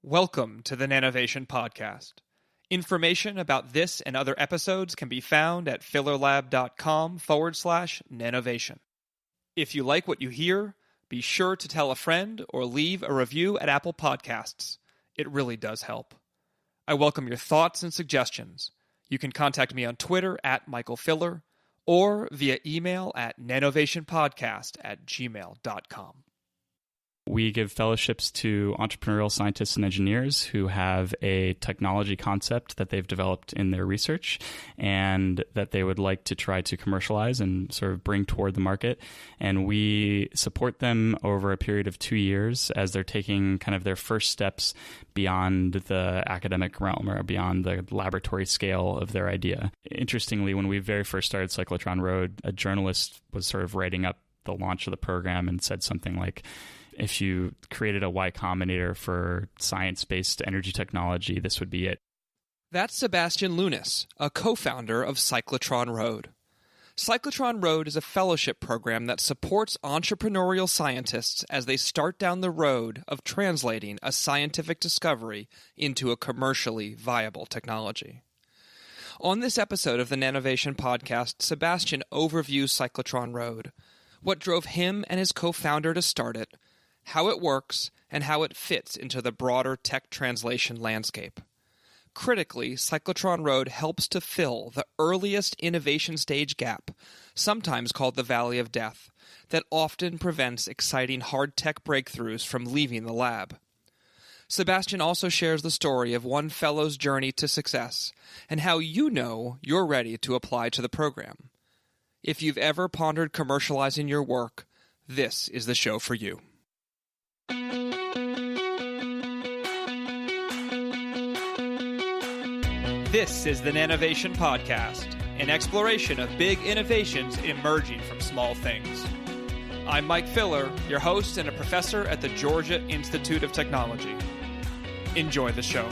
Welcome to the Nanovation podcast. Information about this and other episodes can be found at fillerlab.com/nanovation. If you like what you hear, be sure to tell a friend or leave a review at Apple Podcasts. It really does help. I welcome your thoughts and suggestions. You can contact me on Twitter at Michael Filler or via email at nanovationpodcast@gmail.com. We give fellowships to entrepreneurial scientists and engineers who have a technology concept that they've developed in their research and that they would like to try to commercialize and sort of bring toward the market. And we support them over a period of 2 years as they're taking kind of their first steps beyond the academic realm or beyond the laboratory scale of their idea. Interestingly, when we very first started Cyclotron Road, a journalist was sort of writing up the launch of the program and said something like, if you created a Y Combinator for science-based energy technology, this would be it. That's Sebastien Lounis, a co-founder of Cyclotron Road. Cyclotron Road is a fellowship program that supports entrepreneurial scientists as they start down the road of translating a scientific discovery into a commercially viable technology. On this episode of the Nanovation podcast, Sebastien overviews Cyclotron Road, what drove him and his co-founder to start it, how it works, and how it fits into the broader tech translation landscape. Critically, Cyclotron Road helps to fill the earliest innovation stage gap, sometimes called the Valley of Death, that often prevents exciting hard tech breakthroughs from leaving the lab. Sebastien also shares the story of one fellow's journey to success and how you know you're ready to apply to the program. If you've ever pondered commercializing your work, this is the show for you. This is the Nanovation Podcast, an exploration of big innovations emerging from small things. I'm Mike Filler, your host and a professor at the Georgia Institute of Technology. Enjoy the show.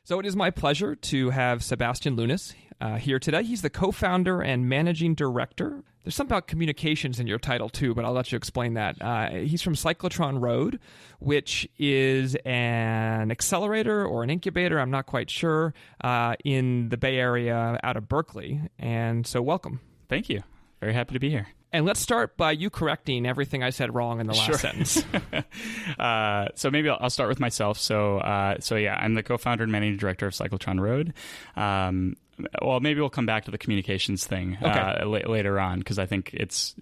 So it is my pleasure to have Sebastien Lounis here today. He's the co-founder and managing director. There's something about communications in your title too, but I'll let you explain that. He's from Cyclotron Road, which is an accelerator or an incubator, I'm not quite sure, in the Bay Area out of Berkeley. And so welcome. Thank you. Very happy to be here. And let's start by you correcting everything I said wrong in the last sentence. So maybe I'll start with myself. So yeah, I'm the co-founder and managing director of Cyclotron Road. Well, maybe we'll come back to the communications thing later on, because I think it's,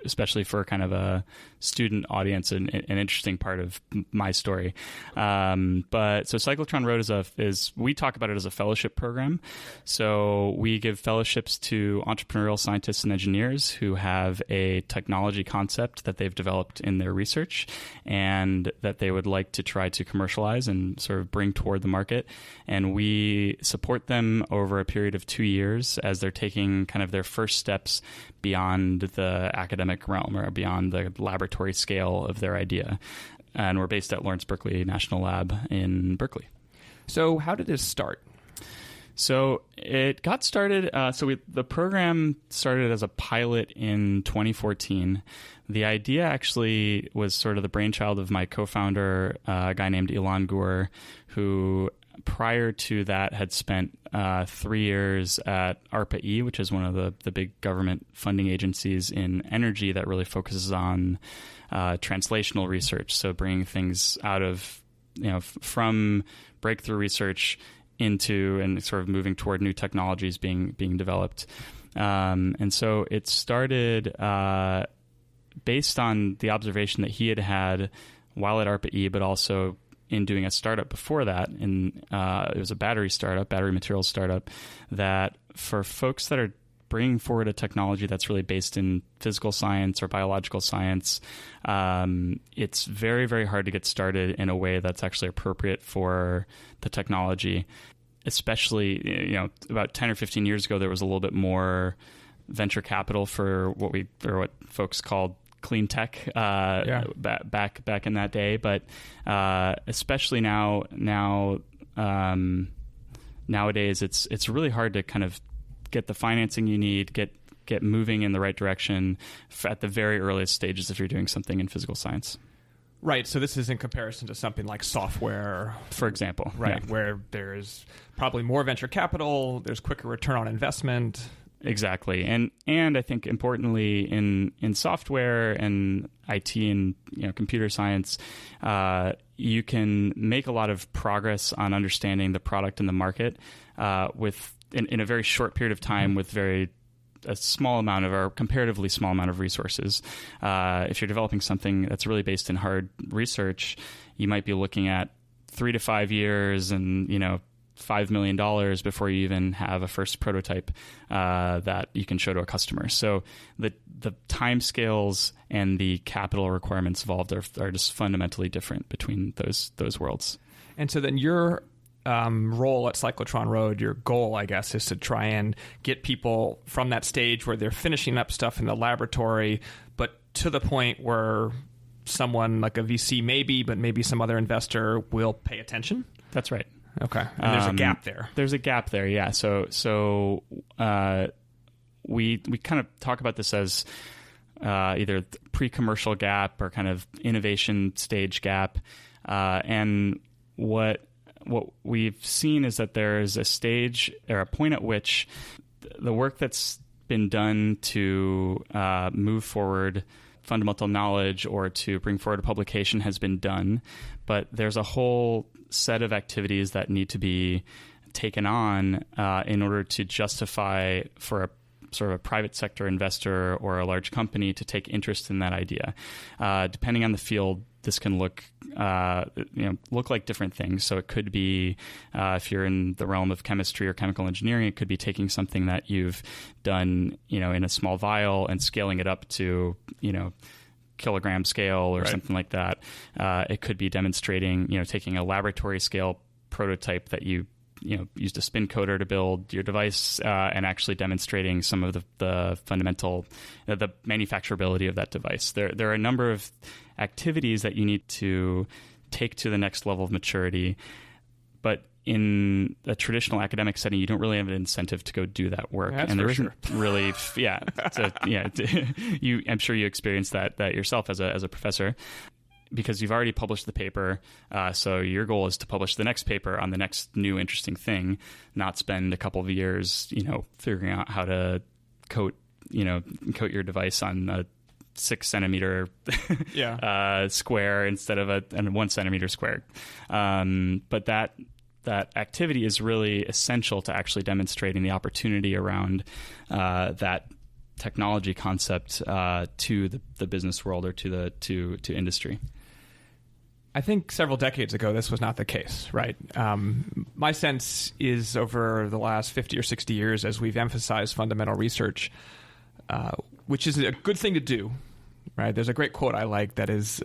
especially for kind of a student audience, an interesting part of my story. But so Cyclotron Road is we talk about it as a fellowship program. So we give fellowships to entrepreneurial scientists and engineers who have a technology concept that they've developed in their research and that they would like to try to commercialize and sort of bring toward the market. And we support them over a period of 2 years as they're taking kind of their first steps beyond the academic realm or beyond the laboratory scale of their idea. And we're based at Lawrence Berkeley National Lab in Berkeley. So how did this start? So it got started, the program started as a pilot in 2014. The idea actually was sort of the brainchild of my co-founder, a guy named Ilan Gur, who prior to that had spent 3 years at ARPA-E, which is one of the big government funding agencies in energy that really focuses on translational research. So bringing things out of, from breakthrough research into and sort of moving toward new technologies being developed. And so it started based on the observation that he had while at ARPA-E, but also in doing a startup before that. And it was a battery materials startup, that for folks that are bringing forward a technology that's really based in physical science or biological science, it's very, very hard to get started in a way that's actually appropriate for the technology. Especially, about 10 or 15 years ago, there was a little bit more venture capital for what folks called clean tech back in that day. But especially nowadays, it's really hard to kind of get the financing you need, get get moving in the right direction at the very earliest stages if you're doing something in physical science. Right, so this is in comparison to something like software, for example, right, where there's probably more venture capital, there's quicker return on investment. Exactly, and I think importantly in software and IT and computer science, you can make a lot of progress on understanding the product and the market in a very short period of time with a small amount of, or comparatively small amount of resources. If you're developing something that's really based in hard research, you might be looking at 3 to 5 years and, $5 million before you even have a first prototype that you can show to a customer. So the time scales and the capital requirements involved are just fundamentally different between those worlds. And so then your role at Cyclotron Road, your goal, I guess, is to try and get people from that stage where they're finishing up stuff in the laboratory, but to the point where someone like a VC maybe, but maybe some other investor will pay attention? That's right. Okay. And there's a gap there. There's a gap there, yeah. So we kind of talk about this as either pre-commercial gap or kind of innovation stage gap. And what we've seen is that there is a stage or a point at which the work that's been done to move forward fundamental knowledge or to bring forward a publication has been done, but there's a whole set of activities that need to be taken on in order to justify for a sort of a private sector investor or a large company to take interest in that idea. Depending on the field, this can look like different things. So it could be, if you're in the realm of chemistry or chemical engineering, it could be taking something that you've done, in a small vial and scaling it up to, kilogram scale or something like that. It could be demonstrating, taking a laboratory scale prototype that you used a spin coater to build your device and actually demonstrating some of the fundamental, the manufacturability of that device. There are a number of activities that you need to take to the next level of maturity, but in a traditional academic setting, you don't really have an incentive to go do that work. That's and there isn't really, I'm sure you experienced that yourself as a professor, because you've already published the paper. So your goal is to publish the next paper on the next new interesting thing, not spend a couple of years, figuring out how to coat your device on a 6 centimeter square instead of a 1 centimeter square. But that activity is really essential to actually demonstrating the opportunity around that technology concept to the business world or to industry. I think several decades ago, this was not the case, right? My sense is over the last 50 or 60 years, as we've emphasized fundamental research, which is a good thing to do, right? There's a great quote I like that is,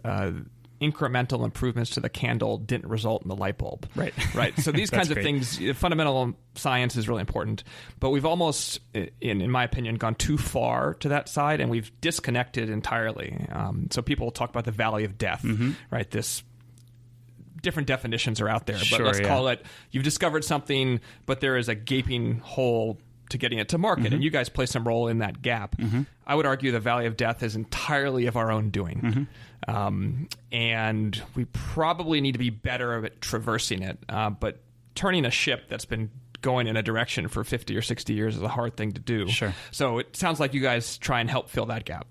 incremental improvements to the candle didn't result in the light bulb. Right. So these kinds of things, fundamental science is really important, but we've almost, in my opinion, gone too far to that side, and we've disconnected entirely. So people talk about the valley of death, right? Different definitions are out there, but let's call it, you've discovered something, but there is a gaping hole to getting it to market, and you guys play some role in that gap. I would argue the valley of death is entirely of our own doing. And we probably need to be better at traversing it. But turning a ship that's been going in a direction for 50 or 60 years is a hard thing to do. Sure. So it sounds like you guys try and help fill that gap.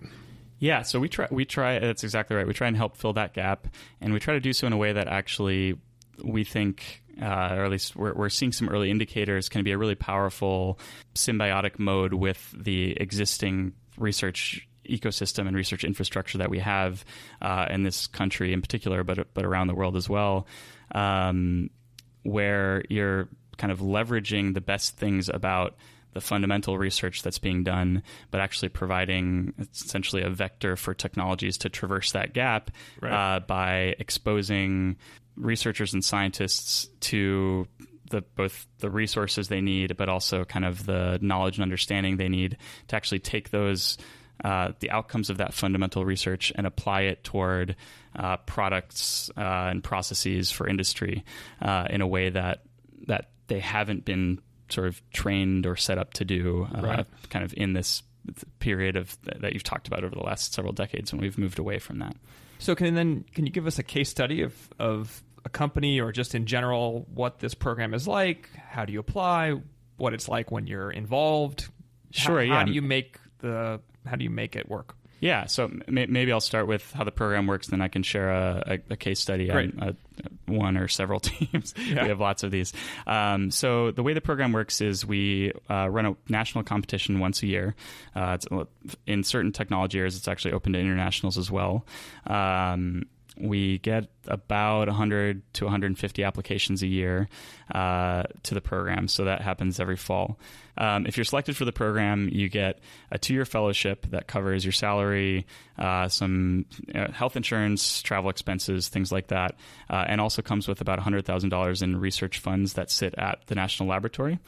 Yeah, so we try, that's exactly right. We try and help fill that gap, and we try to do so in a way that actually we think, or at least we're seeing some early indicators, can be a really powerful symbiotic mode with the existing research ecosystem and research infrastructure that we have in this country in particular, but around the world as well, where you're kind of leveraging the best things about the fundamental research that's being done, but actually providing essentially a vector for technologies to traverse that gap by exposing researchers and scientists to both the resources they need, but also kind of the knowledge and understanding they need to actually take those the outcomes of that fundamental research and apply it toward products and processes for industry in a way that they haven't been sort of trained or set up to do kind of in this period that you've talked about over the last several decades when we've moved away from that. So can you give us a case study of a company, or just in general what this program is like? How do you apply? What it's like when you're involved? Sure. How do you make it work? Yeah, so maybe I'll start with how the program works, then I can share a case study on one or several teams. Yeah. We have lots of these. So the way the program works is we run a national competition once a year. In certain technology areas, it's actually open to internationals as well. We get about 100 to 150 applications a year to the program, so that happens every fall. If you're selected for the program, you get a 2-year fellowship that covers your salary, some health insurance, travel expenses, things like that, and also comes with about $100,000 in research funds that sit at the National Laboratory.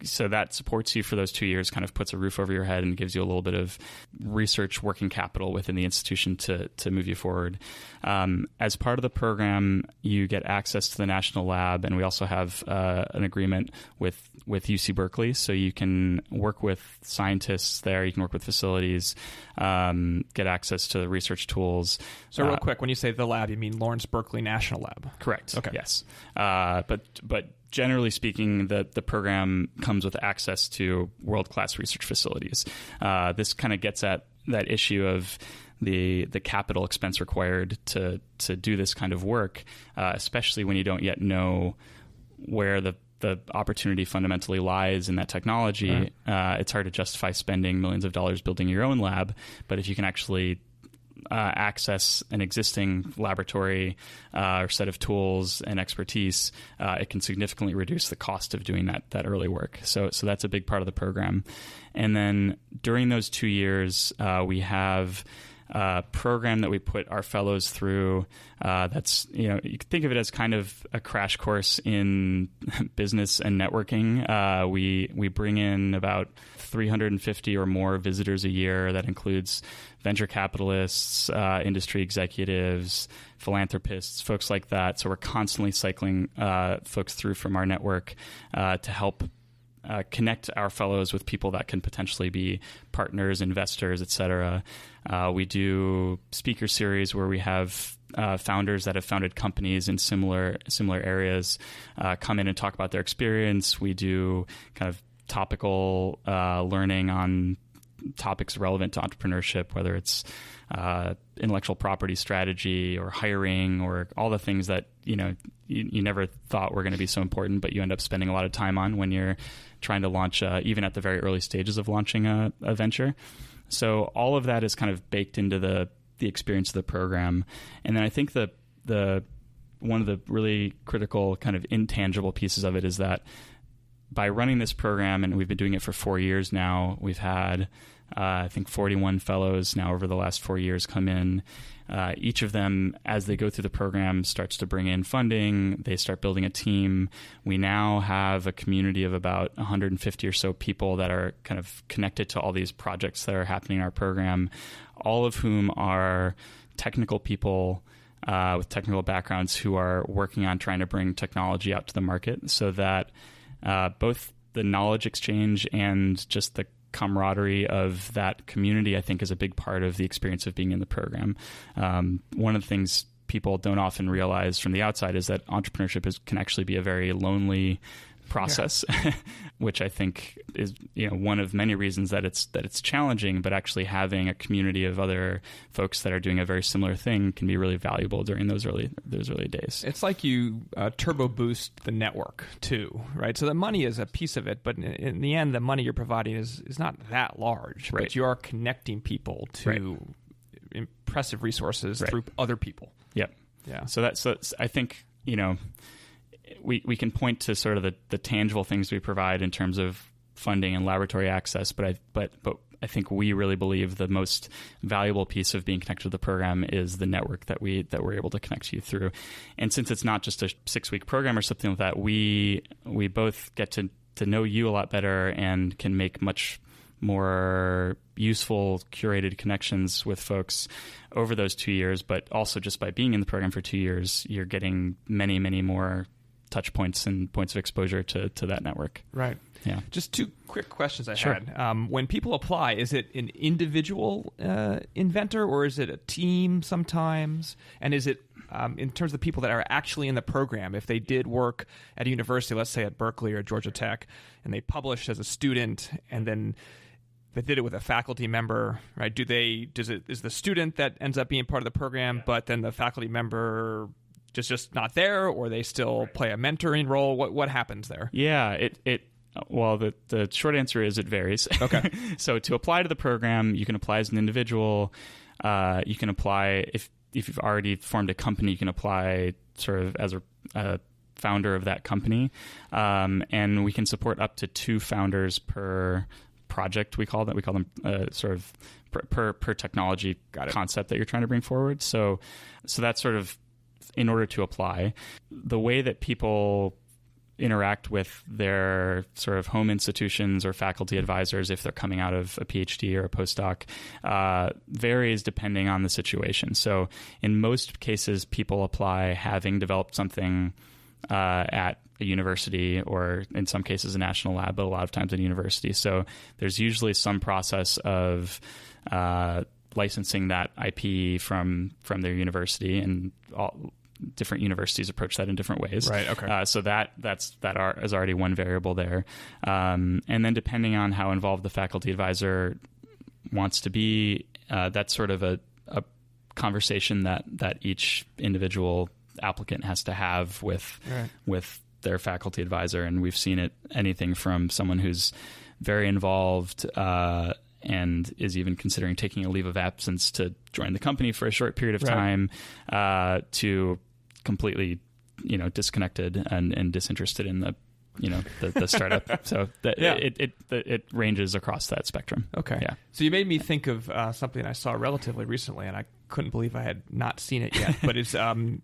So that supports you for those 2 years, kind of puts a roof over your head and gives you a little bit of research working capital within the institution to move you forward. As part of the program, you get access to the National Lab, and we also have an agreement with UC Berkeley, so you can work with scientists there, you can work with facilities, get access to the research tools. So real quick, when you say the lab, you mean Lawrence Berkeley National Lab? Correct. Okay. Yes. But generally speaking, the program comes with access to world-class research facilities. This kind of gets at that issue of the capital expense required to do this kind of work, especially when you don't yet know where the opportunity fundamentally lies in that technology. Right. It's hard to justify spending millions of dollars building your own lab, but if you can actually access an existing laboratory or set of tools and expertise, it can significantly reduce the cost of doing that early work. So that's a big part of the program. And then during those 2 years, we have a program that we put our fellows through. That's, you can think of it as kind of a crash course in business and networking. We bring in about 350 or more visitors a year. That includes venture capitalists, industry executives, philanthropists, folks like that. So we're constantly cycling folks through from our network to help connect our fellows with people that can potentially be partners, investors, et cetera. We do speaker series where we have founders that have founded companies in similar areas come in and talk about their experience. We do kind of topical learning on topics relevant to entrepreneurship, whether it's intellectual property strategy or hiring or all the things that you never thought were going to be so important, but you end up spending a lot of time on when you're trying to launch, even at the very early stages of launching a venture. So all of that is kind of baked into the experience of the program. And then I think the one of the really critical kind of intangible pieces of it is that by running this program, and we've been doing it for 4 years now, we've had, I think, 41 fellows now over the last 4 years come in. Each of them, as they go through the program, starts to bring in funding. They start building a team. We now have a community of about 150 or so people that are kind of connected to all these projects that are happening in our program, all of whom are technical people with technical backgrounds who are working on trying to bring technology out to the market, so that both the knowledge exchange and just the camaraderie of that community, I think, is a big part of the experience of being in the program. One of the things people don't often realize from the outside is that entrepreneurship can actually be a very lonely process, which I think is one of many reasons that it's challenging. But actually having a community of other folks that are doing a very similar thing can be really valuable during those early days. It's like you turbo boost the network too, right? So the money is a piece of it, but in the end, the money you're providing is not that large. Right. But you are connecting people to impressive resources through other people. Yep. Yeah. So I think we can point to sort of the tangible things we provide in terms of funding and laboratory access, but I think we really believe the most valuable piece of being connected to the program is the network that we're able to connect you through. And since it's not just a 6-week program or something like that, we both get to know you a lot better and can make much more useful, curated connections with folks over those 2 years. But also just by being in the program for 2 years, you're getting many, many more touch points and points of exposure to that network. Right. Yeah. Just two quick questions I Sure. had. When people apply, is it an individual inventor or is it a team sometimes? And is it, in terms of the people that are actually in the program, if they did work at a university, let's say at Berkeley or Georgia Tech, and they published as a student and then they did it with a faculty member, right? Is the student that ends up being part of the program, but then the faculty member just not there, or they still play a mentoring role? What happens there? Yeah, well, the short answer is it varies. Okay. So to apply to the program, you can apply as an individual. You can apply if you've already formed a company. You can apply sort of as a founder of that company, and we can support up to 2 founders per project. We call them sort of per technology concept that you're trying to bring forward. So that's sort of in order to apply. The way that people interact with their sort of home institutions or faculty advisors if they're coming out of a PhD or a postdoc varies depending on the situation. So in most cases, people apply having developed something at a university, or in some cases a national lab, but a lot of times at a university. So there's usually some process of licensing that IP from their university, and all different universities approach that in different ways. Right. Okay. So that is already one variable there, and then depending on how involved the faculty advisor wants to be, that's sort of a conversation that each individual applicant has to have with their faculty advisor. And we've seen it anything from someone who's very involved and is even considering taking a leave of absence to join the company for a short period of time, to completely, disconnected and disinterested in the startup. So it ranges across that spectrum. Okay. Yeah. So you made me think of something I saw relatively recently, and I couldn't believe I had not seen it yet. But it's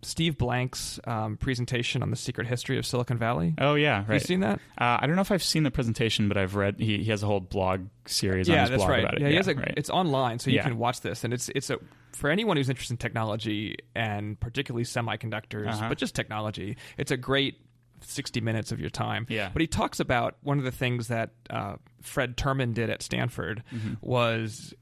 Steve Blank's presentation on the secret history of Silicon Valley. Oh yeah, right. Have you seen that? I don't know if I've seen the presentation, but I've read. He has a whole blog series on his blog about it. Yeah, he has it's online, so you Yeah. can watch this, and it's for anyone who's interested in technology and particularly semiconductors, but just technology. It's a great 60 minutes of your time. Yeah. But he talks about one of the things that Fred Terman did at Stanford was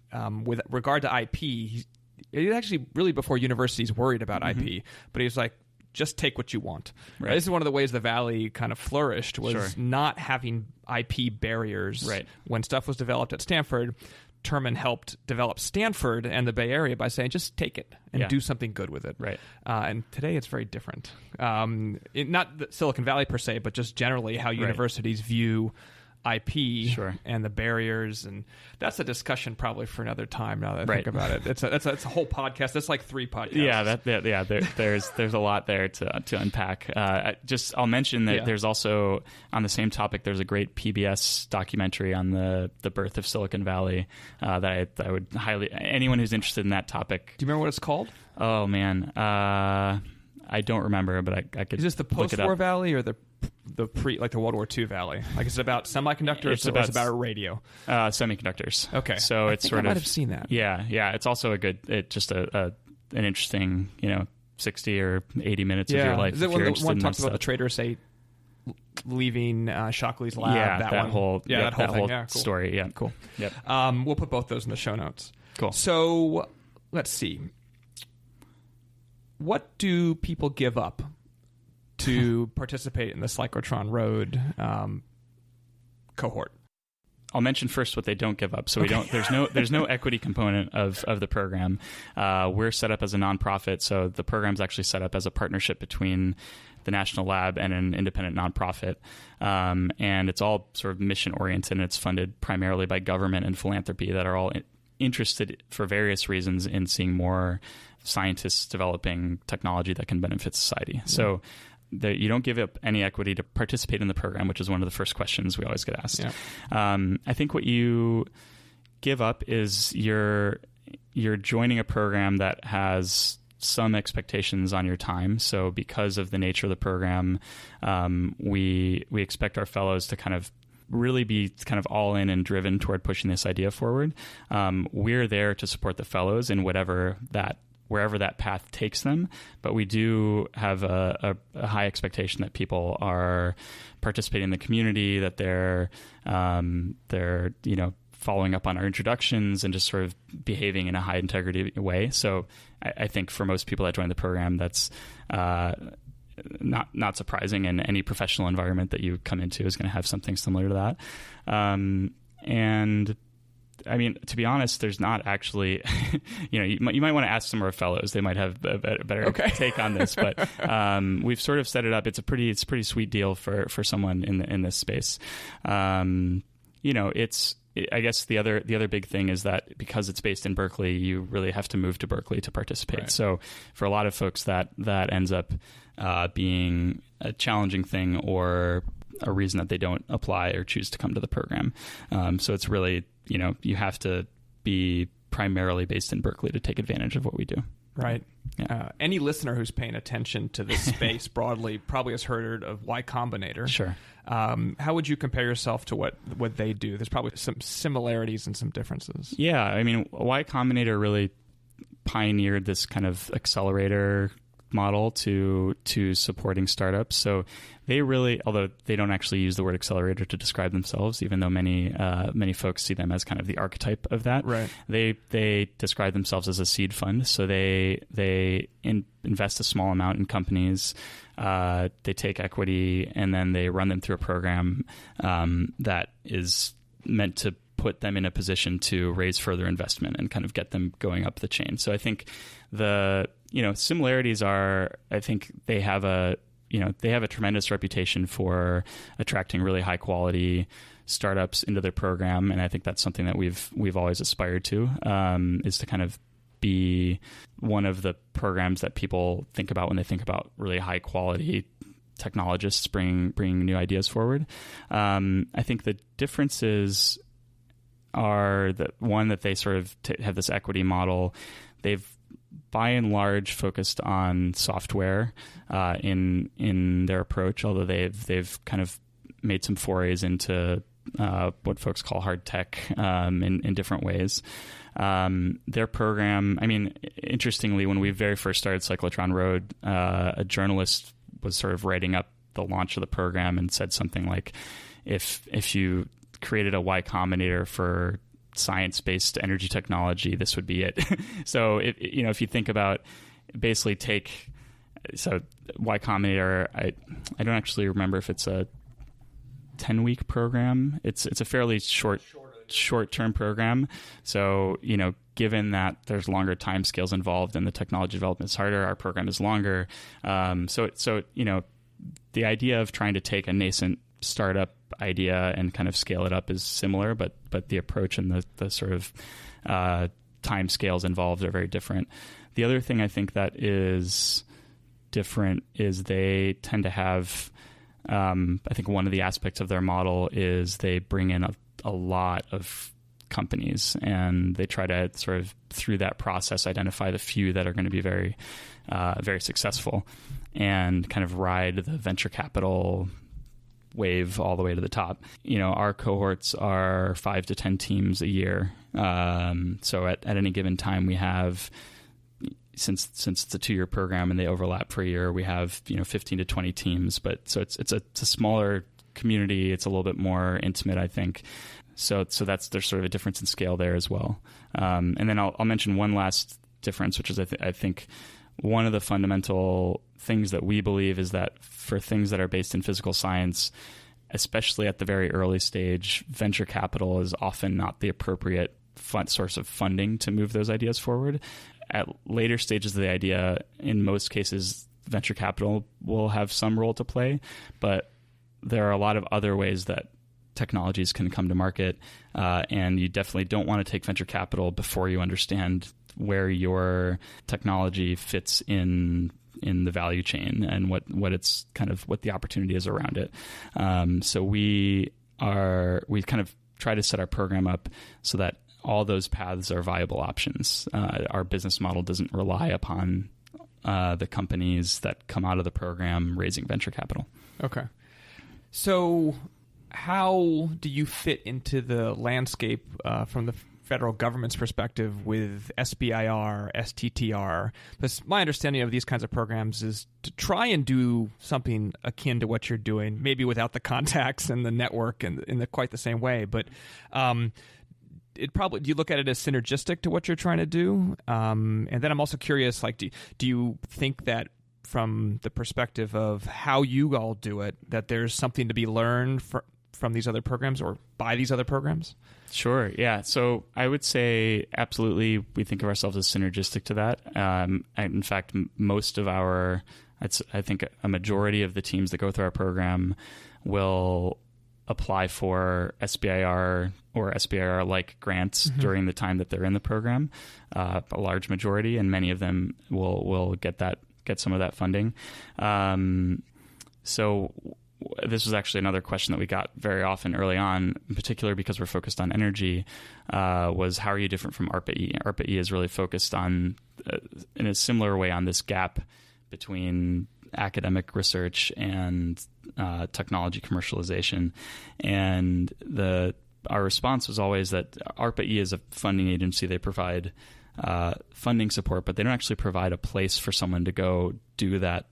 with regard to IP. It was actually really before universities worried about IP, but he was like, just take what you want. Right. This is one of the ways the Valley kind of flourished, was Sure. not having IP barriers. Right. When stuff was developed at Stanford, Terman helped develop Stanford and the Bay Area by saying, just take it and do something good with it. Right. And today it's very different. Not the Silicon Valley per se, but just generally how universities view IP and the barriers, and that's a discussion probably for another time. Now that I think about it, it's a whole podcast. That's like 3 podcasts. There's a lot there to unpack. I'll mention that there's also, on the same topic, there's a great PBS documentary on the birth of Silicon Valley that I would highly, anyone who's interested in that topic. Do you remember what it's called? Oh man, I don't remember, but I could. Is this the post-war Valley or the pre, like the World War II Valley? Like, is it about semiconductors or is it about radio? Semiconductors. Okay. So it's sort of. I might have seen that. Yeah. It's also an interesting, 60 or 80 minutes of your life. Is it when one talks about the trader say leaving Shockley's lab? Yeah, that whole cool. story. Yeah, cool. Yep. We'll put both those in the show notes. Cool. So let's see. What do people give up to participate in the Cyclotron Road cohort? I'll mention first what they don't give up. So we don't. There's no equity component of the program. We're set up as a nonprofit, so the program's actually set up as a partnership between the National Lab and an independent nonprofit, and it's all sort of mission oriented, and it's funded primarily by government and philanthropy that are all interested for various reasons in seeing more scientists developing technology that can benefit society. Mm-hmm. So you don't give up any equity to participate in the program, which is one of the first questions we always get asked. Yeah. I think what you give up is you're joining a program that has some expectations on your time. So because of the nature of the program, we expect our fellows to kind of really be kind of all in and driven toward pushing this idea forward. We're there to support the fellows in whatever that wherever that path takes them. But we do have a high expectation that people are participating in the community, that they're following up on our introductions and just sort of behaving in a high integrity way. So I think for most people that join the program, that's not surprising, and any professional environment that you come into is going to have something similar to that. And I mean, to be honest, there's not actually, you might want to ask some of our fellows. They might have a better take on this, but we've sort of set it up. It's a pretty sweet deal for someone in this space. I guess the other big thing is that because it's based in Berkeley, you really have to move to Berkeley to participate. Right. So for a lot of folks, that ends up being a challenging thing, or a reason that they don't apply or choose to come to the program. So it's really, you have to be primarily based in Berkeley to take advantage of what we do. Right. Yeah. Any listener who's paying attention to this space broadly probably has heard of Y Combinator. Sure. How would you compare yourself to what they do? There's probably some similarities and some differences. Yeah. I mean, Y Combinator really pioneered this kind of accelerator model to supporting startups. So they really, although they don't actually use the word accelerator to describe themselves, even though many folks see them as kind of the archetype of that. Right. They describe themselves as a seed fund. So they invest a small amount in companies. They take equity, and then they run them through a program that is meant to put them in a position to raise further investment and kind of get them going up the chain. So I think the similarities are, I think they have a tremendous reputation for attracting really high quality startups into their program, and I think that's something that we've always aspired to, is to kind of be one of the programs that people think about when they think about really high quality technologists bringing new ideas forward. I think the differences are that they sort of have this equity model. They've by and large focused on software in their approach, although they've kind of made some forays into what folks call hard tech in different ways. Their program, I mean, interestingly, when we very first started Cyclotron Road, a journalist was sort of writing up the launch of the program and said something like, if you created a Y Combinator for science-based energy technology, this would be it. So if you think about basically Y Combinator, I don't actually remember if it's a 10-week program. It's a fairly short-term program. So, given that there's longer time scales involved and the technology development is harder, our program is longer. So the idea of trying to take a nascent startup idea and kind of scale it up is similar, but the approach and the sort of time scales involved are very different. The other thing I think that is different is they tend to have, I think one of the aspects of their model is they bring in a lot of companies, and they try to sort of through that process identify the few that are going to be very, very successful, and kind of ride the venture capital wave all the way to the top. Our cohorts are 5 to 10 teams a year. So at any given time, we have, since it's a 2-year program and they overlap for a year, we have 15 to 20 teams. But so it's a smaller community. It's a little bit more intimate, I think. So there's sort of a difference in scale there as well. And then I'll mention one last difference, which is I think one of the fundamental things that we believe is that for things that are based in physical science, especially at the very early stage, venture capital is often not the appropriate source of funding to move those ideas forward. At later stages of the idea, in most cases, venture capital will have some role to play, but there are a lot of other ways that technologies can come to market, and you definitely don't want to take venture capital before you understand where your technology fits in the value chain and what the opportunity is around it. So we kind of try to set our program up so that all those paths are viable options. Our business model doesn't rely upon the companies that come out of the program raising venture capital. Okay. So how do you fit into the landscape from federal government's perspective with SBIR, STTR. Because my understanding of these kinds of programs is to try and do something akin to what you're doing, maybe without the contacts and the network and in quite the same way. But do you look at it as synergistic to what you're trying to do? And then I'm also curious, like, do you think that from the perspective of how you all do it, that there's something to be learned from these other programs or by these other programs? Sure. Yeah. So I would say absolutely we think of ourselves as synergistic to that. In fact, most of I think a majority of the teams that go through our program will apply for SBIR or SBIR-like grants during the time that they're in the program, a large majority, and many of them will get some of that funding. So this was actually another question that we got very often early on, in particular because we're focused on energy, was how are you different from ARPA-E? ARPA-E is really focused on, in a similar way, on this gap between academic research and technology commercialization. And our response was always that ARPA-E is a funding agency. They provide funding support, but they don't actually provide a place for someone to go do that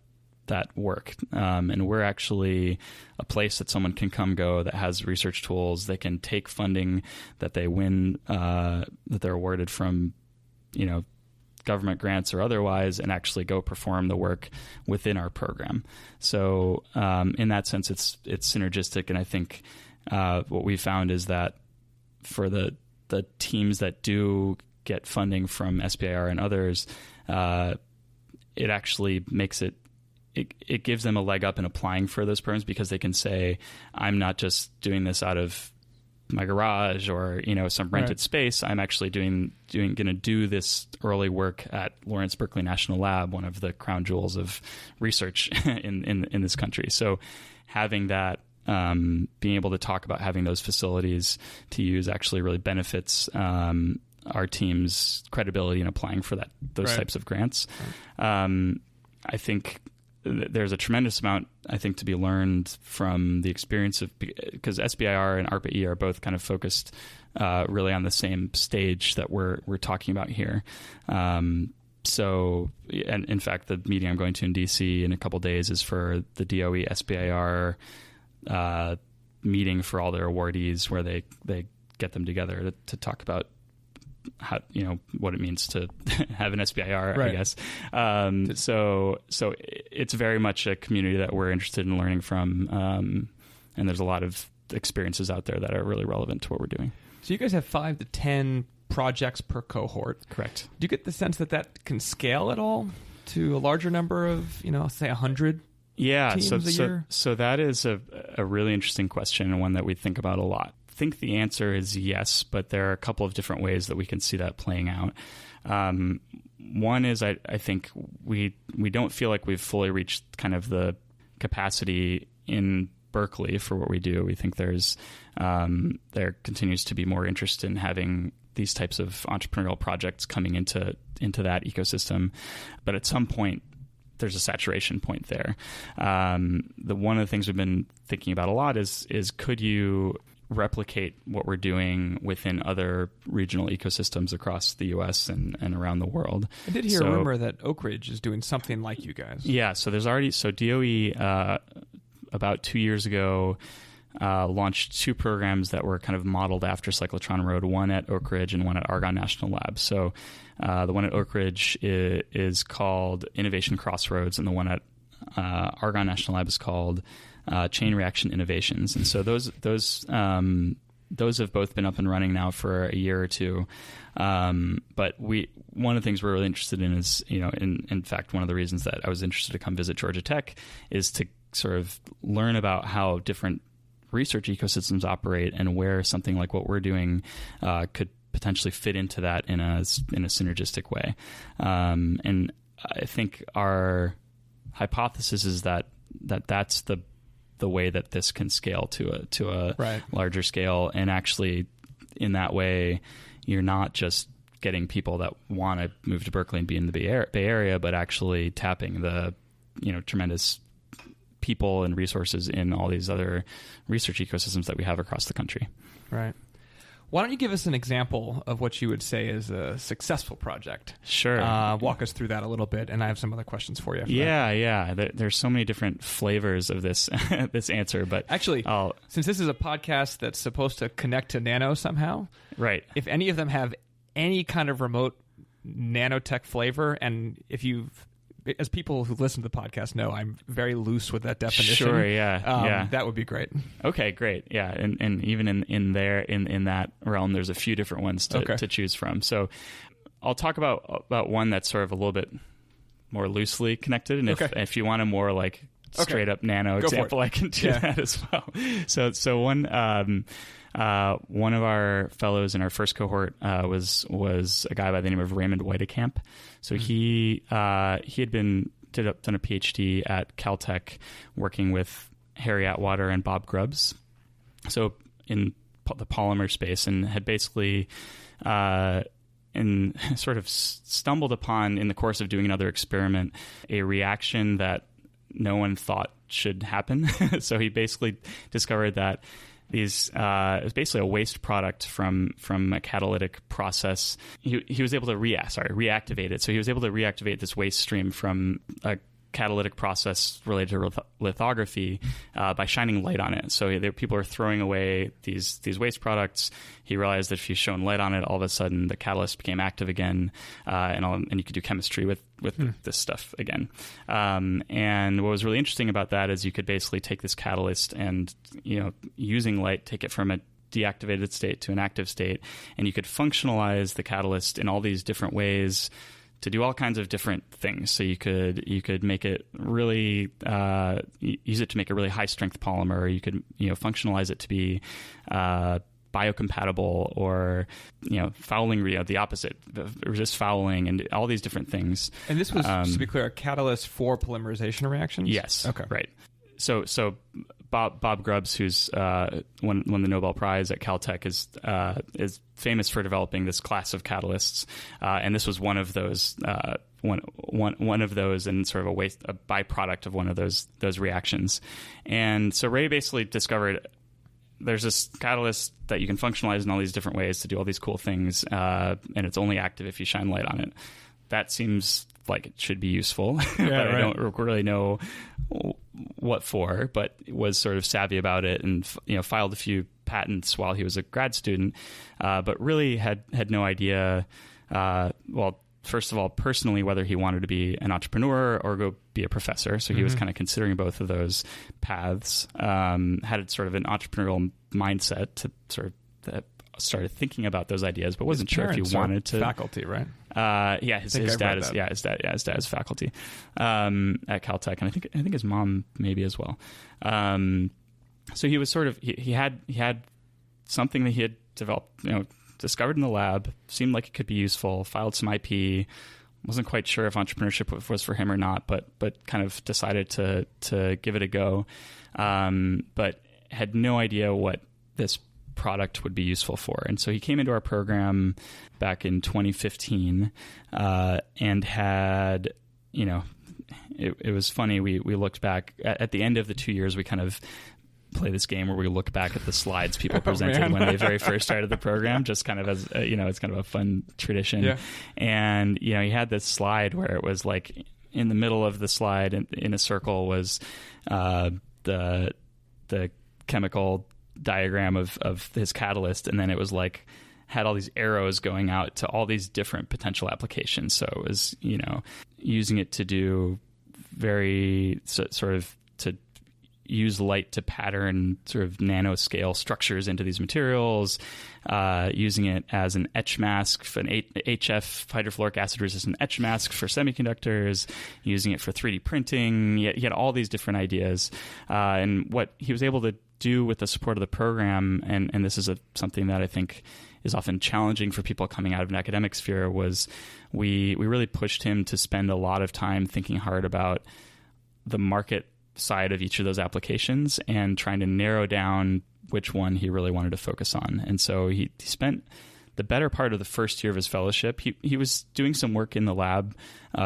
work. And we're actually a place that someone can go that has research tools. They can take funding that they win, that they're awarded from, government grants or otherwise, and actually go perform the work within our program. So in that sense, it's synergistic. And I think what we found is that for the teams that do get funding from SBIR and others, it actually makes it gives them a leg up in applying for those programs, because they can say, I'm not just doing this out of my garage or some rented space. I'm actually going to do this early work at Lawrence Berkeley National Lab, one of the crown jewels of research in this country. So having that, being able to talk about having those facilities to use actually really benefits our team's credibility in applying for those types of grants. I think there's a tremendous amount, I think, to be learned from the experience of, because SBIR and ARPA-E are both kind of focused really on the same stage that we're talking about here. So, and in fact, the meeting I'm going to in DC in a couple of days is for the DOE SBIR meeting for all their awardees, where they get them together to talk about how, what it means to have an SBIR, I guess. So it's very much a community that we're interested in learning from. And there's a lot of experiences out there that are really relevant to what we're doing. So you guys have 5 to 10 projects per cohort. Correct. Do you get the sense that can scale at all to a larger number of, say 100 teams a year? So that is a really interesting question, and one that we think about a lot. I think the answer is yes, but there are a couple of different ways that we can see that playing out. One is I think we don't feel like we've fully reached kind of the capacity in Berkeley for what we do. We think there continues to be more interest in having these types of entrepreneurial projects coming into that ecosystem, but at some point there's a saturation point there. One of the things we've been thinking about a lot is could you replicate what we're doing within other regional ecosystems across the U.S. and around the world. I did hear a rumor that Oak Ridge is doing something like you guys. Yeah, so there's already, DOE about 2 years ago launched 2 programs that were kind of modeled after Cyclotron Road, one at Oak Ridge and one at Argonne National Lab. So the one at Oak Ridge is called Innovation Crossroads, and the one at Argonne National Lab is called Chain Reaction Innovations. And so those have both been up and running now for a year or two. But one of the things we're really interested in is, in fact, one of the reasons that I was interested to come visit Georgia Tech is to sort of learn about how different research ecosystems operate and where something like what we're doing could potentially fit into that in a synergistic way. And I think our hypothesis is that's the way that this can scale to a larger scale. And actually, in that way, you're not just getting people that want to move to Berkeley and be in the Bay Area, but actually tapping the tremendous people and resources in all these other research ecosystems that we have across the country. Right. Why don't you give us an example of what you would say is a successful project? Sure. Walk us through that a little bit, and I have some other questions for you. Yeah. There's so many different flavors of this this answer, but actually, since this is a podcast that's supposed to connect to nano somehow, right? If any of them have any kind of remote nanotech flavor, and if you've as people who listen to the podcast know, I'm very loose with that definition. Sure, yeah. That would be great. Okay, great. Yeah, and even in that realm, there's a few different ones to choose from. So I'll talk about one that's sort of a little bit more loosely connected, and if you want a more like straight up nano example, I can do that as well. So one of our fellows in our first cohort was a guy by the name of Raymond Whitekamp. So he had done a PhD at Caltech, working with Harry Atwater and Bob Grubbs. So in the polymer space, and had basically and sort of stumbled upon in the course of doing another experiment a reaction that no one thought should happen. So he basically discovered that these it's basically a waste product from a catalytic process. He was able to reactivate it. So he was able to reactivate this waste stream from a catalytic process related to lithography by shining light on it. So people are throwing away these waste products. He realized that if you shone light on it, all of a sudden the catalyst became active again, and you could do chemistry with this stuff again. And what was really interesting about that is you could basically take this catalyst and, using light, take it from a deactivated state to an active state, and you could functionalize the catalyst in all these different ways to do all kinds of different things. So you could make it really use it to make a really high strength polymer. Or you could functionalize it to be biocompatible, or fouling, the opposite, resist fouling, and all these different things. And this was, just to be clear, a catalyst for polymerization reactions. Yes. Okay. Right. So Bob Grubbs, who's won the Nobel Prize at Caltech, is famous for developing this class of catalysts, and this was one of those. One of those, and sort of a byproduct of one of those reactions. And so Ray basically discovered there's this catalyst that you can functionalize in all these different ways to do all these cool things, and it's only active if you shine light on it. That seems like it should be useful, but I don't really know what for, but was sort of savvy about it, and filed a few patents while he was a grad student, but really had no idea, first of all, personally, whether he wanted to be an entrepreneur or go be a professor. So he was kind of considering both of those paths, had sort of an entrepreneurial mindset to sort of started thinking about those ideas, but wasn't sure if he wanted to. Faculty, right? His dad is faculty at Caltech, and I think his mom maybe as well. So he was sort of he had something that he had developed, discovered in the lab, seemed like it could be useful. Filed some IP. Wasn't quite sure if entrepreneurship was for him or not, but kind of decided to give it a go. But had no idea what this product would be useful for. And so he came into our program back in 2015, and had, it was funny. We looked back at the end of the 2 years. We kind of play this game where we look back at the slides people presented when they very first started the program, just kind of as it's kind of a fun tradition. Yeah. And he had this slide where it was like in the middle of the slide in a circle was the chemical diagram of his catalyst, and then it was like had all these arrows going out to all these different potential applications. So it was using it to do very sort of to use light to pattern sort of nanoscale structures into these materials, using it as an etch mask, an HF, hydrofluoric acid resistant etch mask for semiconductors, using it for 3D printing. He had all these different ideas, and what he was able to do with the support of the program, and this is something that I think is often challenging for people coming out of an academic sphere, was we really pushed him to spend a lot of time thinking hard about the market side of each of those applications and trying to narrow down which one he really wanted to focus on. And so he spent the better part of the first year of his fellowship. He was doing some work in the lab,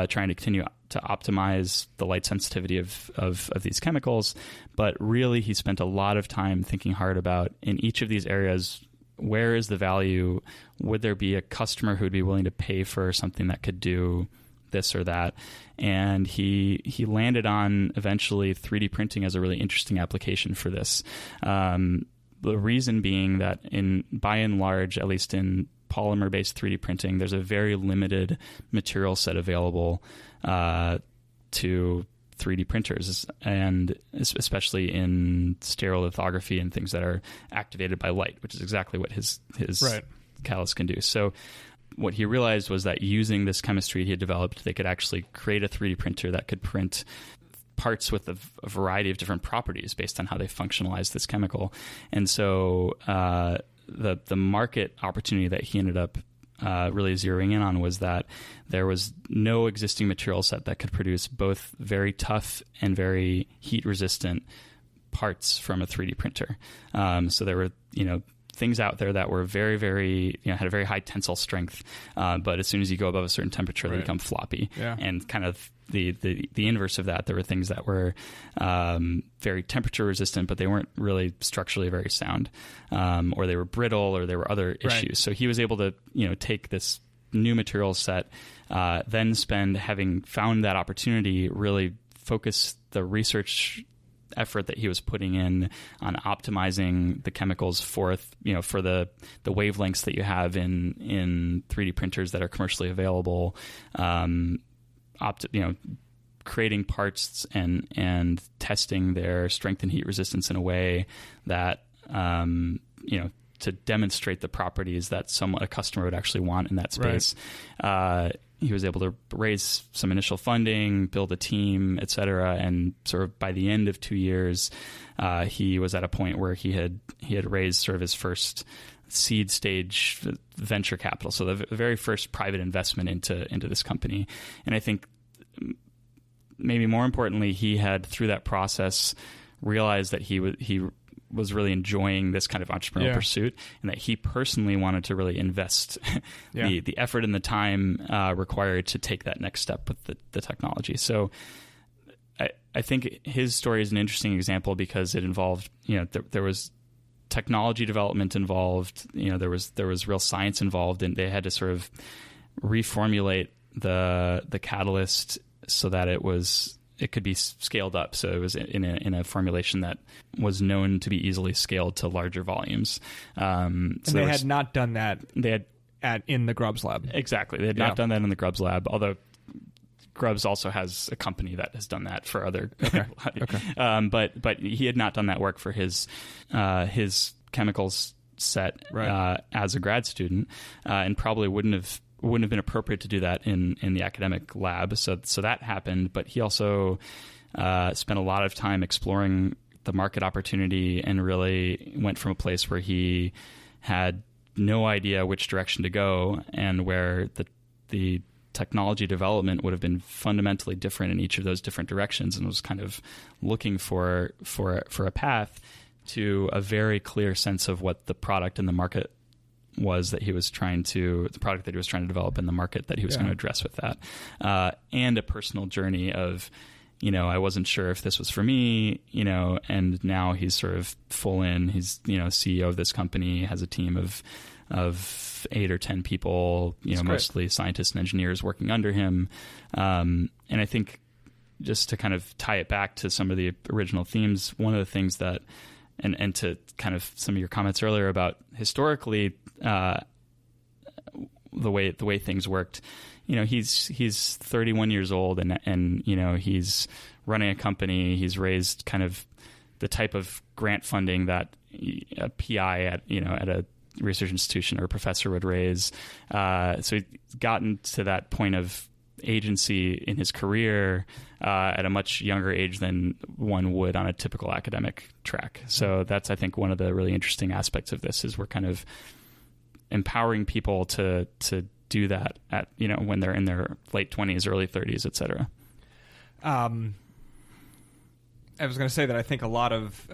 trying to continue to optimize the light sensitivity of these chemicals, but really he spent a lot of time thinking hard about, in each of these areas, where is the value? Would there be a customer who'd be willing to pay for something that could do this or that? And he landed on eventually 3D printing as a really interesting application for this. The reason being that by and large, at least in polymer-based 3D printing, there's a very limited material set available to 3D printers, and especially in stereolithography and things that are activated by light, which is exactly what his right. catalyst can do. So what he realized was that using this chemistry he had developed, they could actually create a 3D printer that could print parts with a variety of different properties based on how they functionalize this chemical. And so the market opportunity that he ended up really zeroing in on was that there was no existing material set that could produce both very tough and very heat-resistant parts from a 3D printer. So there were, things out there that were very, very, had a very high tensile strength, but as soon as you go above a certain temperature, they become floppy. Yeah. And kind of the inverse of that, there were things that were very temperature resistant, but they weren't really structurally very sound, or they were brittle, or there were other issues. Right. So he was able to, take this new material set, then having found that opportunity, really focus the research effort that he was putting in on optimizing the chemicals for the wavelengths that you have in 3D printers that are commercially available, creating parts and testing their strength and heat resistance in a way that to demonstrate the properties that a customer would actually want in that space. Right. He was able to raise some initial funding, build a team, et cetera, and sort of by the end of 2 years, he was at a point where he had raised sort of his first seed stage venture capital, so the very first private investment into this company. And I think maybe more importantly, he had through that process realized that he was really enjoying this kind of entrepreneurial pursuit, and that he personally wanted to really invest the effort and the time required to take that next step with the technology. So I think his story is an interesting example because it involved, there was technology development involved, there was real science involved, and they had to sort of reformulate the catalyst so that it could be scaled up. So it was in a formulation that was known to be easily scaled to larger volumes. And they had not done that in the Grubbs lab. Exactly. They had not done that in the Grubbs lab, although Grubbs also has a company that has done that for other. Okay. But he had not done that work for his chemicals set as a grad student, and probably wouldn't have been appropriate to do that in the academic lab. So that happened, but he also spent a lot of time exploring the market opportunity and really went from a place where he had no idea which direction to go, and where the technology development would have been fundamentally different in each of those different directions, and was kind of looking for a path to a very clear sense of what the product and the market was that he was the product that he was trying to develop in the market that he was going to address with that, and a personal journey of, I wasn't sure if this was for me, and now he's sort of full in. He's, CEO of this company, has a team of 8 or 10 people, mostly scientists and engineers working under him. And I think just to kind of tie it back to some of the original themes, one of the things that, and to kind of some of your comments earlier about historically, the way things worked, he's 31 years old and he's running a company. He's raised kind of the type of grant funding that a PI at a research institution or a professor would raise. So he's gotten to that point of agency in his career at a much younger age than one would on a typical academic track. So that's, I think, one of the really interesting aspects of this is we're kind of empowering people to do that at, when they're in their late 20s, early 30s, et cetera. I was going to say that I think a lot of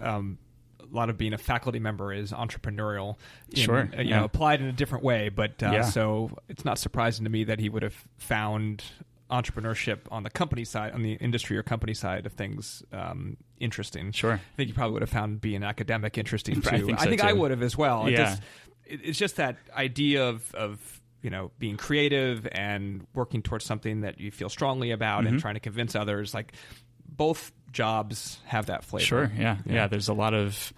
being a faculty member is entrepreneurial. Applied in a different way, but so it's not surprising to me that he would have found entrepreneurship on the company side, on the industry or company side of things, interesting. Sure. I think you probably would have found being academic interesting too. I think I would have as well. Yeah. it's just that idea of being creative and working towards something that you feel strongly about and trying to convince others. Like both jobs have that flavor. Sure. Yeah. There's a lot of,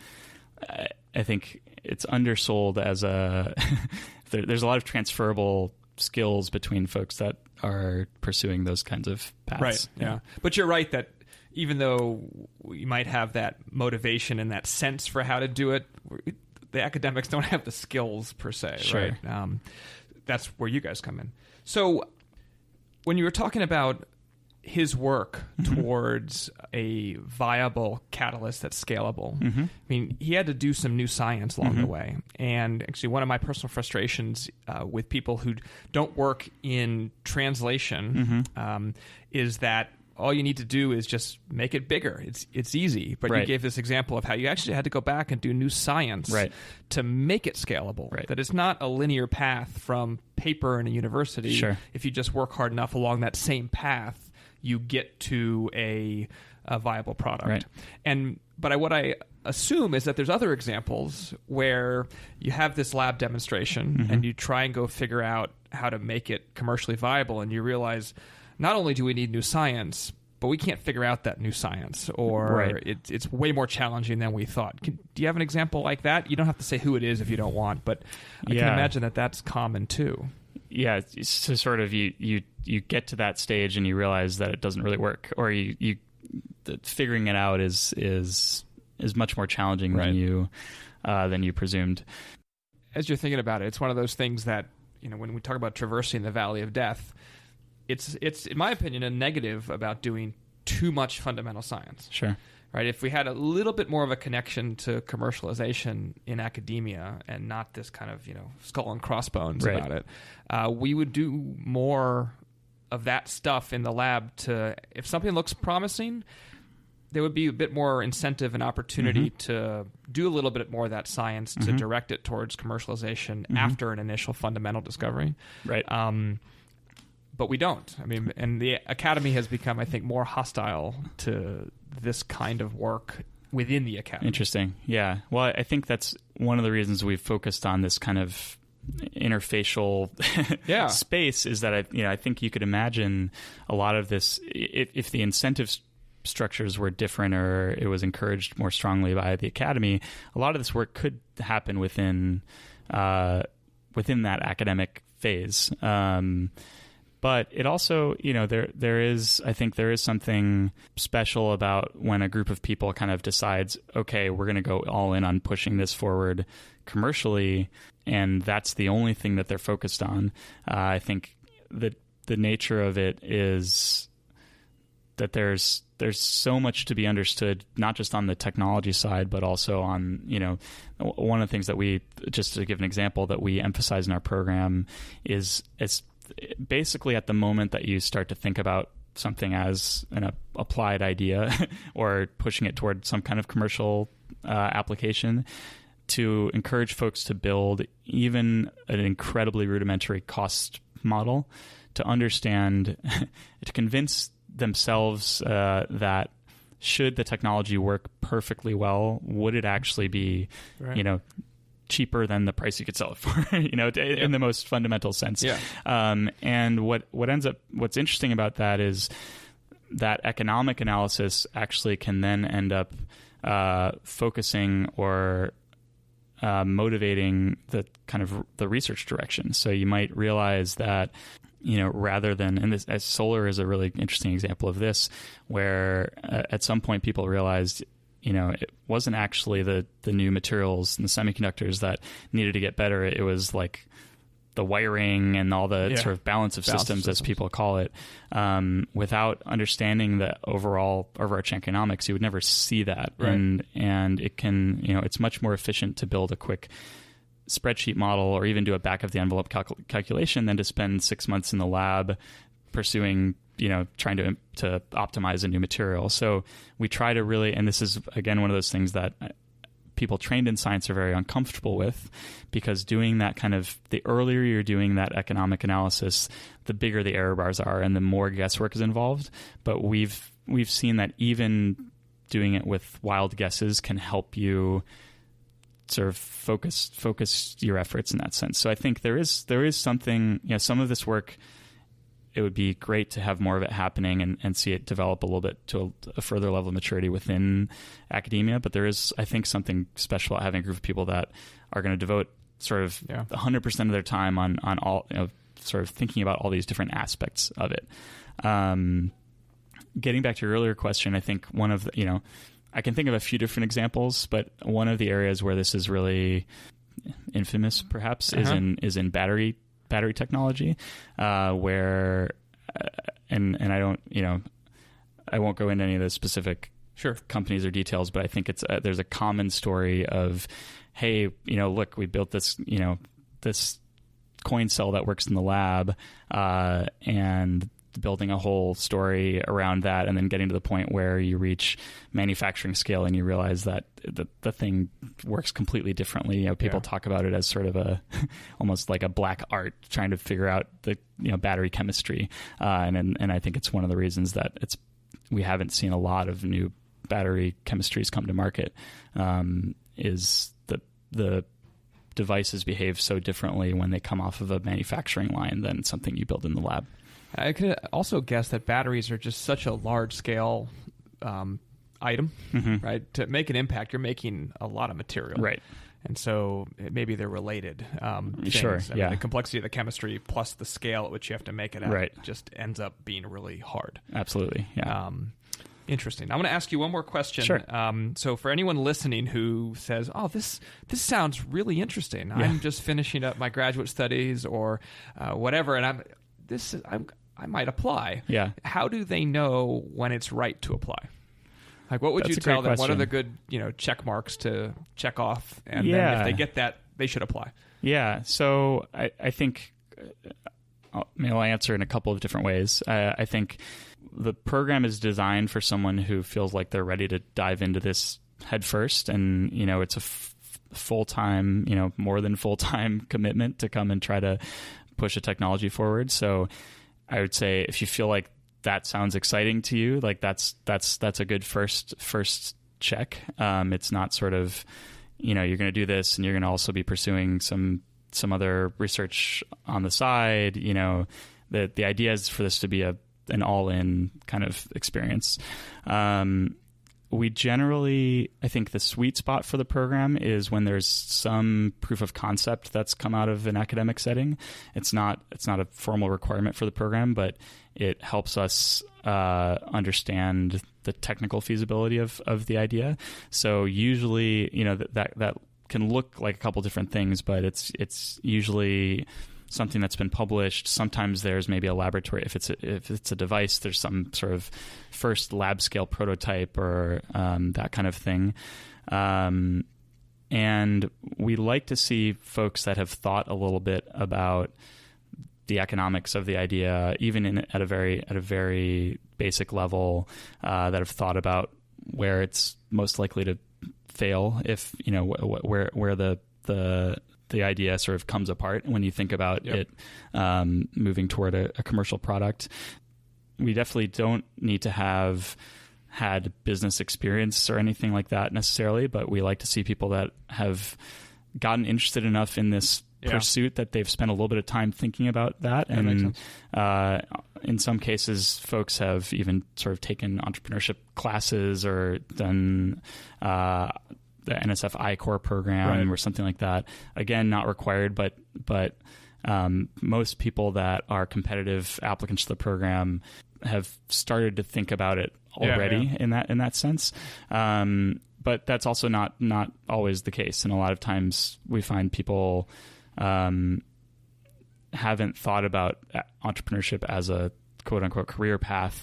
I think it's undersold as there's a lot of transferable skills between folks that are pursuing those kinds of paths. Right. Yeah. But you're right that even though you might have that motivation and that sense for how to do it, the academics don't have the skills per se. Sure. Right. That's where you guys come in. So when you were talking about his work towards a viable catalyst that's scalable, I mean, he had to do some new science along the way. And actually, one of my personal frustrations with people who don't work in translation is that all you need to do is just make it bigger. It's easy. But you gave this example of how you actually had to go back and do new science to make it scalable. Right. That it's not a linear path from paper in a university. Sure. If you just work hard enough along that same path, you get to a viable product. Right. But what I assume is that there's other examples where you have this lab demonstration and you try and go figure out how to make it commercially viable, and you realize not only do we need new science, but we can't figure out that new science, or it's way more challenging than we thought. Do you have an example like that? You don't have to say who it is if you don't want, but I can imagine that that's common too. Yeah, so sort of you get to that stage and you realize that it doesn't really work, or you figuring it out is much more challenging than you presumed. As you're thinking about it, it's one of those things that when we talk about traversing the valley of death, it's in my opinion a negative about doing too much fundamental science. Sure. Right? If we had a little bit more of a connection to commercialization in academia and not this kind of skull and crossbones about it, we would do more of that stuff in the lab. If something looks promising, there would be a bit more incentive and opportunity to do a little bit more of that science to direct it towards commercialization after an initial fundamental discovery. Right. But we don't. I mean, and the academy has become, I think, more hostile to this kind of work within the academy. Interesting. Yeah. Well, I think that's one of the reasons we've focused on this kind of interfacial space, is that I think you could imagine a lot of this if the incentive structures were different, or it was encouraged more strongly by the academy. A lot of this work could happen within that academic phase. But it also, there is something special about when a group of people kind of decides, okay, we're going to go all in on pushing this forward commercially, and that's the only thing that they're focused on. I think that the nature of it is that there's so much to be understood, not just on the technology side, but also on, one of the things that we, just to give an example, that we emphasize in our program is it's basically at the moment that you start to think about something as an applied idea or pushing it toward some kind of commercial application, to encourage folks to build even an incredibly rudimentary cost model, to understand, to convince themselves that should the technology work perfectly well, would it actually be, cheaper than the price you could sell it for, in the most fundamental sense. Yeah. And what's interesting about that is that economic analysis actually can then end up focusing or motivating the kind of the research direction. So you might realize that, rather than, and this, as solar is a really interesting example of this, where at some point people realized, it wasn't actually the new materials and the semiconductors that needed to get better. It was like the wiring and all the sort of balance of systems, as people call it. Without understanding the overall overarching economics, you would never see that. Right. And it can, it's much more efficient to build a quick spreadsheet model or even do a back of the envelope calculation than to spend 6 months in the lab pursuing, trying to optimize a new material. So we try to really, and this is again one of those things that people trained in science are very uncomfortable with, because doing that kind of, the earlier you're doing that economic analysis, the bigger the error bars are and the more guesswork is involved. But we've seen that even doing it with wild guesses can help you sort of focus your efforts in that sense. So I think there is something, some of this work, it would be great to have more of it happening and see it develop a little bit to a further level of maturity within academia. But there is, I think, something special about having a group of people that are going to devote sort of 100% of their time on all, sort of thinking about all these different aspects of it. Getting back to your earlier question, I think one of the, I can think of a few different examples, but one of the areas where this is really infamous, perhaps, is in battery technology, where and I don't, I won't go into any of the specific companies or details, but I think it's there's a common story of, hey, look, we built this, this coin cell that works in the lab, and building a whole story around that, and then getting to the point where you reach manufacturing scale and you realize that the thing works completely differently. People talk about it as sort of a almost like a black art, trying to figure out the battery chemistry, and I think it's one of the reasons that we haven't seen a lot of new battery chemistries come to market, is the devices behave so differently when they come off of a manufacturing line than something you build in the lab. I could also guess that batteries are just such a large-scale item, right? To make an impact, you're making a lot of material. Right. And so maybe they're related things. Sure, I mean, the complexity of the chemistry plus the scale at which you have to make it at just ends up being really hard. Absolutely, yeah. Interesting. I'm going to ask you one more question. Sure. So for anyone listening who says, "Oh, this sounds really interesting. Yeah. I'm just finishing up my graduate studies or whatever, and I might apply." Yeah. How do they know when it's right to apply? Like, what would That's you tell them? question. What are the good, check marks to check off? And then if they get that, they should apply. Yeah. So I think I'll answer in a couple of different ways. I think the program is designed for someone who feels like they're ready to dive into this head first, and it's a full-time, more than full-time commitment to come and try to push a technology forward. So I would say if you feel like that sounds exciting to you, like that's a good first check. It's not sort of, you're going to do this and you're going to also be pursuing some other research on the side. The idea is for this to be an all-in kind of experience. We generally, I think the sweet spot for the program is when there's some proof of concept that's come out of an academic setting. It's not a formal requirement for the program, but it helps us understand the technical feasibility of the idea. So usually, that can look like a couple different things, but it's usually something that's been published. Sometimes there's maybe a laboratory. If it's a device, there's some sort of first lab scale prototype or that kind of thing. And we like to see folks that have thought a little bit about the economics of the idea, even at a very basic level, that have thought about where it's most likely to fail, if where the idea sort of comes apart when you think about it moving toward a commercial product. We definitely don't need to have had business experience or anything like that necessarily, but we like to see people that have gotten interested enough in this pursuit that they've spent a little bit of time thinking about that. And in some cases, folks have even sort of taken entrepreneurship classes or done the NSF I-Corps program or something like that. Again, not required, but most people that are competitive applicants to the program have started to think about it already in that sense. But that's also not always the case. And a lot of times we find people haven't thought about entrepreneurship as a quote unquote career path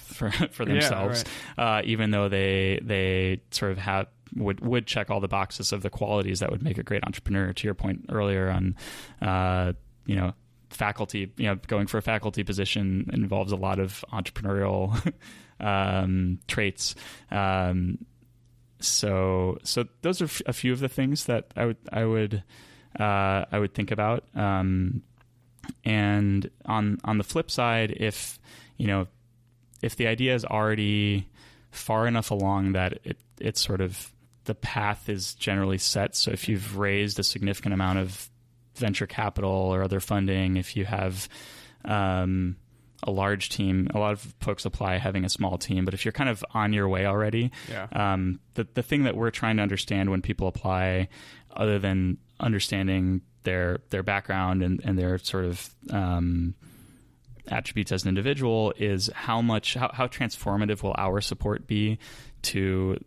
for themselves, even though they sort of would check all the boxes of the qualities that would make a great entrepreneur. To your point earlier on, faculty, going for a faculty position involves a lot of entrepreneurial traits. So those are a few of the things that I would think about. And on the flip side, if the idea is already far enough along that it's sort of the path is generally set. So if you've raised a significant amount of venture capital or other funding, if you have a large team, a lot of folks apply having a small team, but if you're kind of on your way already, the thing that we're trying to understand when people apply, other than understanding their background and their sort of attributes as an individual, is how transformative will our support be to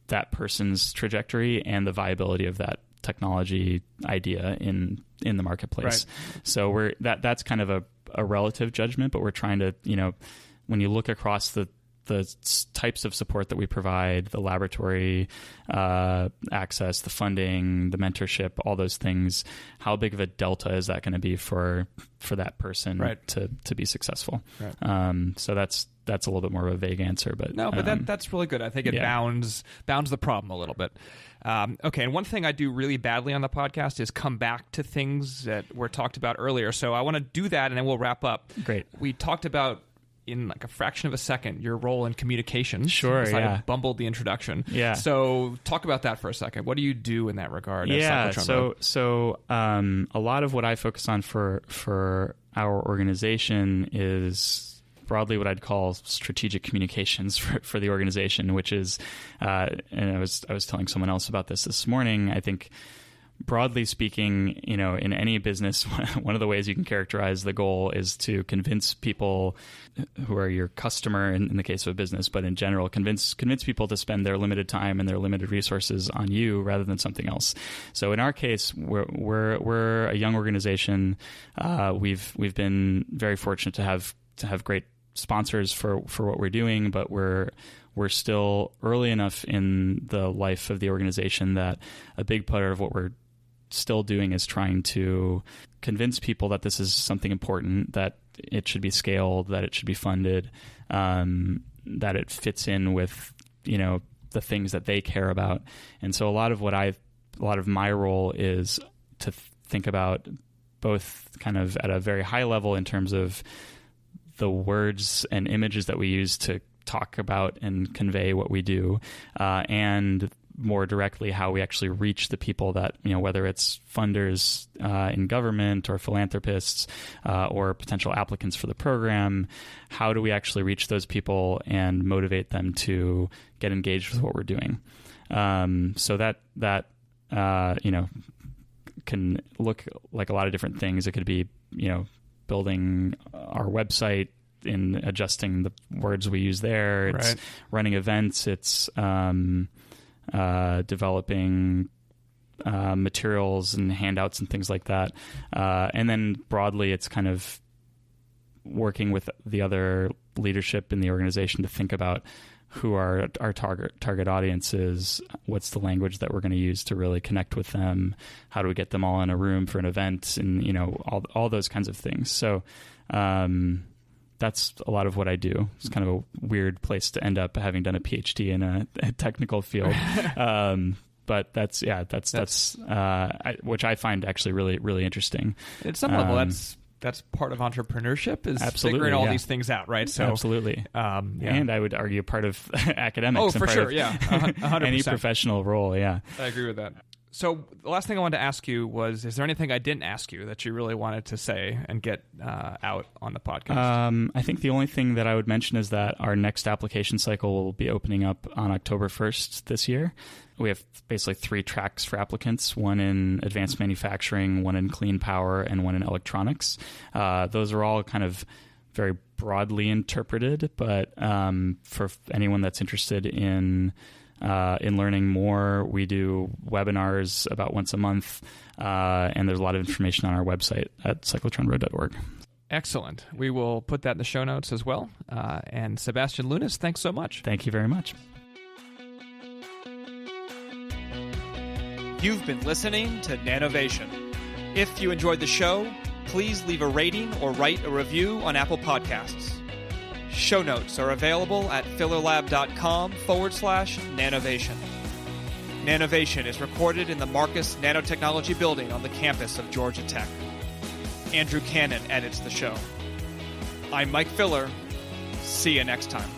that person's trajectory and the viability of that technology idea in the marketplace. Right. So that's kind of a relative judgment, but we're trying to, when you look across the types of support that we provide, the laboratory access, the funding, the mentorship, all those things, how big of a delta is that going to be for that person to be successful? Right. So that's a little bit more of a vague answer, but no, but that's really good. I think it bounds the problem a little bit. Okay, and one thing I do really badly on the podcast is come back to things that were talked about earlier. So I want to do that, and then we'll wrap up. Great. We talked about, in like a fraction of a second, your role in communications. Sure, I bumbled the introduction. Yeah. So talk about that for a second. What do you do in that regard? Yeah. As Cyclotron Road? So a lot of what I focus on for our organization is broadly what I'd call strategic communications for the organization, which is, and I was telling someone else about this morning. I think, broadly speaking, in any business, one of the ways you can characterize the goal is to convince people who are your customer, in the case of a business, but in general, convince people to spend their limited time and their limited resources on you rather than something else. So in our case, we're a young organization. We've been very fortunate to have great sponsors for what we're doing, but we're still early enough in the life of the organization that a big part of what we're still doing is trying to convince people that this is something important, that it should be scaled, that it should be funded, that it fits in with the things that they care about. And so a lot of my role is to think about both kind of at a very high level in terms of the words and images that we use to talk about and convey what we do, and more directly how we actually reach the people that, whether it's funders in government or philanthropists or potential applicants for the program, how do we actually reach those people and motivate them to get engaged with what we're doing? So that can look like a lot of different things. It could be, building our website, in adjusting the words we use there. It's running events. It's developing materials and handouts and things like that. And then broadly, it's kind of working with the other leadership in the organization to think about who our target audience is, what's the language that we're going to use to really connect with them, how do we get them all in a room for an event, and all those kinds of things. So that's a lot of what I do. It's kind of a weird place to end up, having done a PhD in a technical field. But that's which I find actually really, really interesting. At some level, that's part of entrepreneurship, is figuring all these things out, right? So absolutely. And I would argue part of academics. Oh, for sure. Yeah. 100%. Any professional role. Yeah. I agree with that. So the last thing I wanted to ask you was, is there anything I didn't ask you that you really wanted to say and get out on the podcast? I think the only thing that I would mention is that our next application cycle will be opening up on October 1st this year. We have basically 3 tracks for applicants, one in advanced manufacturing, one in clean power, and one in electronics. Those are all kind of very broadly interpreted, but for anyone that's interested in learning more, we do webinars about once a month, and there's a lot of information on our website at cyclotronroad.org. Excellent. We will put that in the show notes as well. And Sebastien Lounis, thanks so much. Thank you very much. You've been listening to Nanovation. If you enjoyed the show, please leave a rating or write a review on Apple Podcasts. Show notes are available at fillerlab.com/nanovation. Nanovation is recorded in the Marcus Nanotechnology Building on the campus of Georgia Tech. Andrew Cannon edits the show. I'm Mike Filler. See you next time.